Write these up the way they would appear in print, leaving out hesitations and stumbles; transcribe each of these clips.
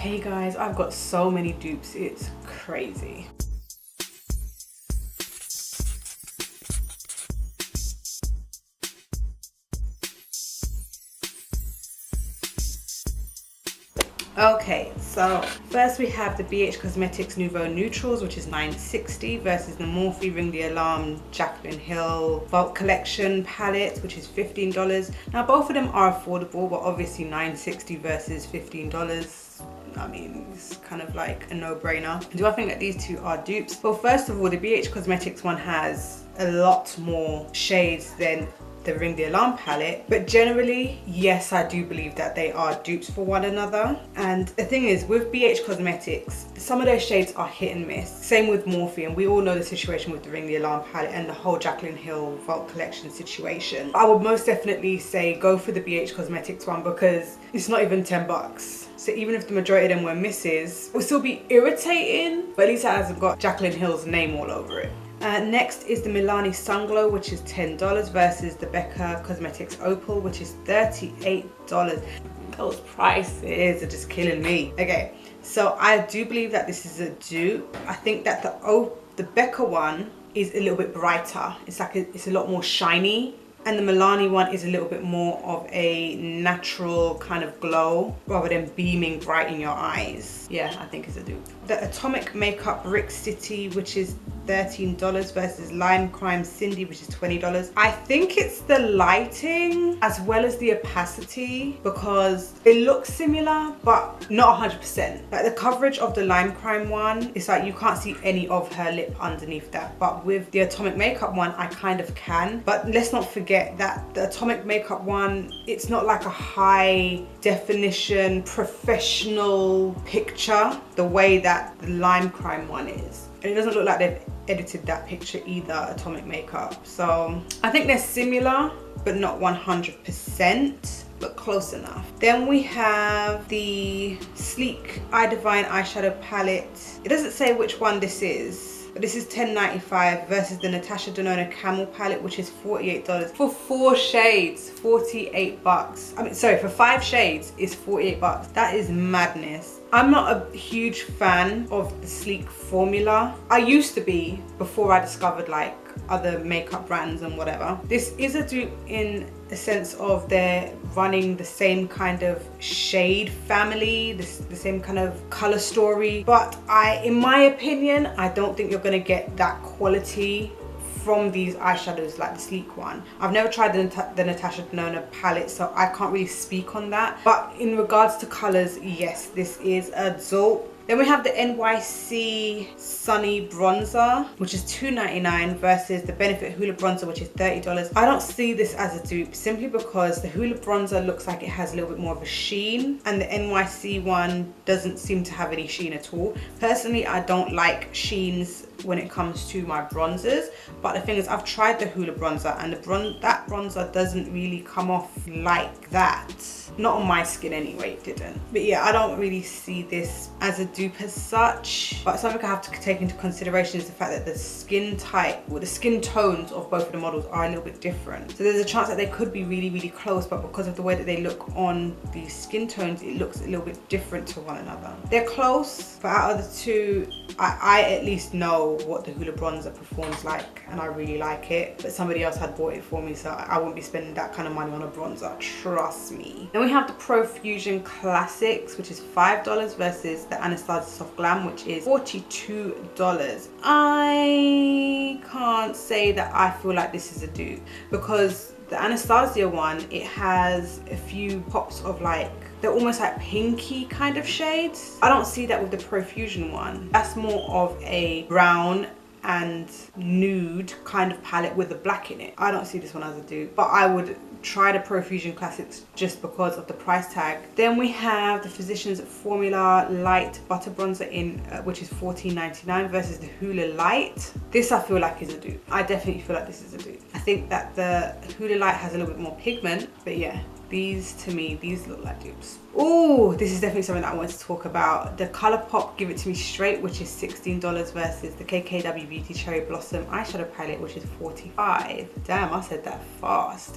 Hey guys, I've got so many dupes, it's crazy. Okay, so first we have the BH Cosmetics Nouveau Neutrals, which is $9.60 versus the Morphe Ring the Alarm Jaclyn Hill Vault Collection palette, which is $15. Now both of them are affordable, but obviously $9.60 versus $15. I mean, it's kind of like a no-brainer. Do I think that these two are dupes? Well, first of all, the BH Cosmetics one has a lot more shades than the Ring the Alarm palette, but generally, yes, I do believe that they are dupes for one another. And the thing is, with BH Cosmetics, some of those shades are hit and miss. Same with Morphe, and we all know the situation with the Ring the Alarm palette and the whole Jaclyn Hill Vault Collection situation. I would most definitely say go for the BH Cosmetics one because it's not even 10 bucks. So even if the majority of them were misses, it will still be irritating, but at least it hasn't got Jaclyn Hill's name all over it. Next is the Milani Sunglow, which is $10 versus the Becca Cosmetics Opal, which is $38. Those prices are just killing me. Okay, so I do believe that this is a dupe. I think that the Becca one is a little bit brighter. It's like it's a lot more shiny. And the Milani one is a little bit more of a natural kind of glow rather than beaming bright in your eyes. Yeah, I think it's a dupe. The Atomic Makeup Rick City, which is $13 versus Lime Crime Cindy, which is $20. I think it's the lighting as well as the opacity because it looks similar, but not 100%. Like the coverage of the Lime Crime one, it's like you can't see any of her lip underneath that. But with the Atomic Makeup one, I kind of can. But let's not forget that the Atomic Makeup one, it's not like a high definition professional picture the way that the Lime Crime one is. And it doesn't look like they've edited that picture either, Atomic Makeup. So I think they're similar, but not 100%, but close enough. Then we have the Sleek Eye Divine eyeshadow palette. It doesn't say which one this is, but this is $10.95 versus the Natasha Denona Camel palette, which is $48 for 4 shades, 48 bucks. I mean, sorry, for 5 shades is 48 bucks. That is madness. I'm not a huge fan of the Sleek formula. I used to be before I discovered like other makeup brands and whatever. This is a dupe in a sense of they're running the same kind of shade family, the same kind of color story. But in my opinion, I don't think you're gonna get that quality from these eyeshadows like the Sleek one. I've never tried the Natasha Denona palette, so I can't really speak on that. But in regards to colors, yes, this is a dupe. Then we have the NYC Sunny Bronzer, which is $2.99 versus the Benefit Hoola Bronzer, which is $30. I don't see this as a dupe simply because the Hoola Bronzer looks like it has a little bit more of a sheen and the NYC one doesn't seem to have any sheen at all. Personally, I don't like sheens when it comes to my bronzers, but the thing is I've tried the Hoola Bronzer and that bronzer doesn't really come off like that. Not on my skin anyway, it didn't. But yeah, I don't really see this as a dupe as such. But something I have to take into consideration is the fact that the skin type, or the skin tones of both of the models are a little bit different. So there's a chance that they could be really, really close, but because of the way that they look on the skin tones, it looks a little bit different to one another. They're close, but out of the two, I at least know what the Hoola Bronzer performs like, and I really like it. But somebody else had bought it for me, so I wouldn't be spending that kind of money on a bronzer, trust me. Then we have the Pro Fusion Classics, which is $5 versus the Anastasia Soft Glam, which is $42. I can't say that I feel like this is a dupe because the Anastasia one, it has a few pops of like, they're almost like pinky kind of shades. I don't see that with the Pro Fusion one. That's more of a brown and nude kind of palette with the black in it. I don't see this one as a dupe, but I would try the Pro Fusion Classics just because of the price tag. Then we have the Physicians Formula Light Butter Bronzer in which is $14.99 versus the Hoola Light. This I feel like is a dupe. I definitely feel like this is a dupe. I think that the Hoola Light has a little bit more pigment, but yeah, these to me, these look like dupes. Oh, this is definitely something that I wanted to talk about. The Colourpop Give It To Me Straight, which is $16 versus the KKW Beauty Cherry Blossom eyeshadow palette, which is $45. Damn, I said that fast.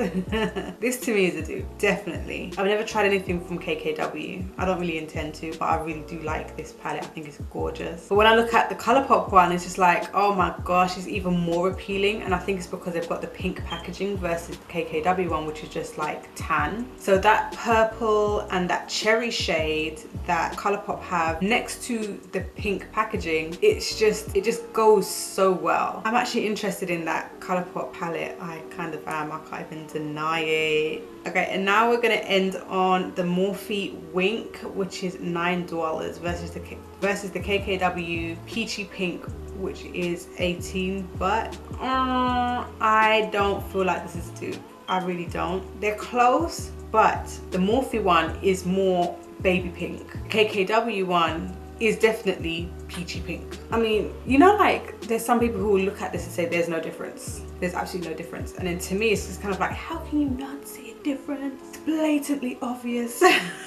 This to me is a dupe, definitely. I've never tried anything from KKW. I don't really intend to, but I really do like this palette. I think it's gorgeous. But when I look at the Colourpop one, it's just like, oh my gosh, it's even more appealing. And I think it's because they've got the pink packaging versus the KKW one, which is just like tan. So that purple and that cherry shade that Colourpop have next to the pink packaging, it just goes so well. I'm actually interested in that Colourpop palette. I kind of am, I can't even deny it. Okay, and now we're gonna end on the Morphe Wink, which is $9 versus the KKW Peachy Pink, which is 18. But I don't feel like this is a dupe. I really don't. They're close, but the Morphe one is more baby pink. KKW one is definitely peachy pink. I mean, you know, like there's some people who will look at this and say there's no difference. There's absolutely no difference. And then to me, it's just kind of like, how can you not see a difference? It's blatantly obvious.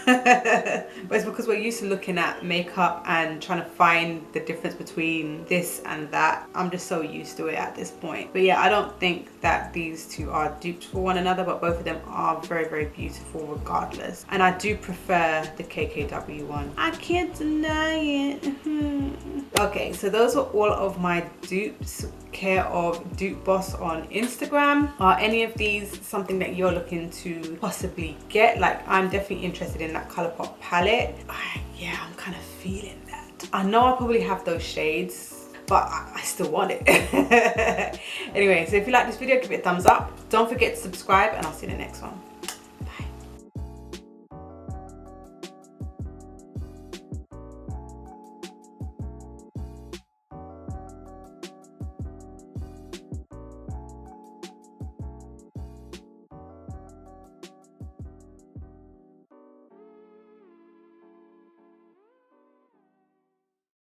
But it's because we're used to looking at makeup and trying to find the difference between this and that. I'm just so used to it at this point. But yeah, I don't think that these two are duped for one another, but both of them are very, very beautiful regardless. And I do prefer the KKW one. I can't deny it. Okay, so those are all of my dupes, care of Dupe Boss on Instagram. Are any of these something that you're looking to possibly get? Like, I'm definitely interested in that Colourpop palette. Yeah, I'm kind of feeling that. I know I probably have those shades, but I still want it. Anyway, so if you like this video, give it a thumbs up. Don't forget to subscribe, and I'll see you in the next one.